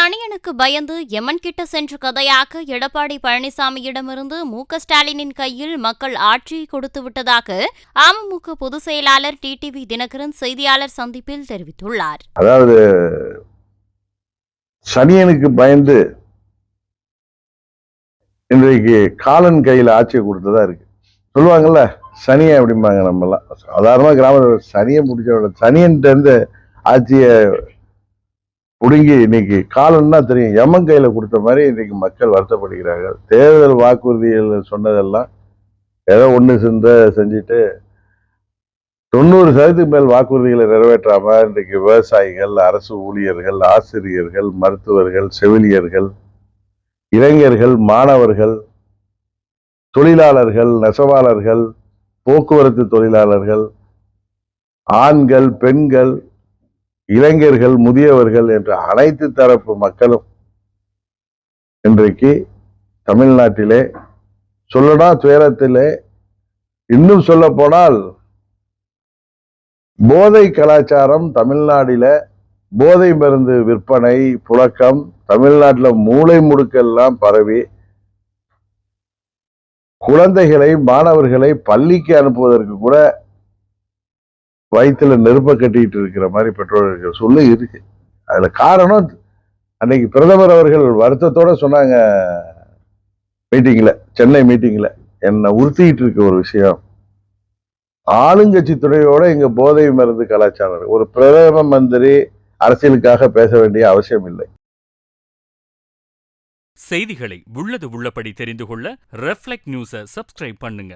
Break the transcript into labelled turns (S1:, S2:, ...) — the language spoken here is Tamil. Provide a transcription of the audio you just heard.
S1: சனியனுக்கு பயந்து யமன் கிட்ட சென்ற கதையாக எடப்பாடி பழனிசாமியிடமிருந்து ஸ்டாலினின் கையில் மக்கள் ஆட்சியை கொடுத்து விட்டதாக அமமுக பொதுச் செயலாளர் டிடிவி தினகரன் செய்தியாளர் சந்திப்பில் தெரிவித்துள்ளார்.
S2: அதாவது சனியனுக்கு பயந்து இன்றைக்கு காலன் கையில் ஆட்சியை கொடுத்ததா இருக்கு. சொல்லுவாங்கல்ல சனியை அப்படிம்பாங்க. நம்ம எல்லாம் சாதாரணமா கிராமத்தில் சனியை முடிச்ச சனியன்ட்டு இருந்து ஆட்சியை புடுங்கி இன்னைக்கு காலம்னா தெரியும் யமன் கையில கொடுத்த மாதிரி இன்னைக்கு மக்கள் வருத்தப்படுகிறார்கள். தேர்தல் வாக்குறுதிகள் சொன்னதெல்லாம் ஏதோ ஒன்று செஞ்சுட்டு 90% மேல் வாக்குறுதிகளை நிறைவேற்றாம இன்றைக்கு விவசாயிகள், அரசு ஊழியர்கள், ஆசிரியர்கள், மருத்துவர்கள், செவிலியர்கள், இளைஞர்கள், மாணவர்கள், தொழிலாளர்கள், நெசவாளர்கள், போக்குவரத்து தொழிலாளர்கள், ஆண்கள், பெண்கள், இளைஞர்கள், முதியவர்கள் என்ற அனைத்து தரப்பு மக்களும் இன்றைக்கு தமிழ்நாட்டிலே சொல்லனா துயரத்திலே, இன்னும் சொல்ல போனால் போதை கலாச்சாரம் தமிழ்நாட்டில போதை மருந்து விற்பனை புழக்கம் தமிழ்நாட்டில் மூளை முடுக்கெல்லாம் பரவி குழந்தைகளை, மாணவர்களை பள்ளிக்கு அனுப்புவதற்கு கூட வயிற்றுல நெருப்ப கட்டிட்டு இருக்கிற மாதிரி பெற்றோர்கள் சொல்லு இருக்கு. அதுல காரணம் அன்னைக்கு பிரதமர் அவர்கள் வருத்தத்தோட சொன்னாங்க மீட்டிங்ல, சென்னை மீட்டிங்ல, என்னை உறுத்திட்டு இருக்க ஒரு விஷயம், ஆளுங்கட்சி துணையோட இங்க போதை மருந்து கலாச்சாரம். ஒரு பிரதம மந்திரி அரசியலுக்காக பேச வேண்டிய அவசியம் இல்லை.
S3: செய்திகளை உள்ளது உள்ளபடி தெரிந்து கொள்ள ரெஃப்ளெக்ட் நியூஸை சப்ஸ்கிரைப் பண்ணுங்க.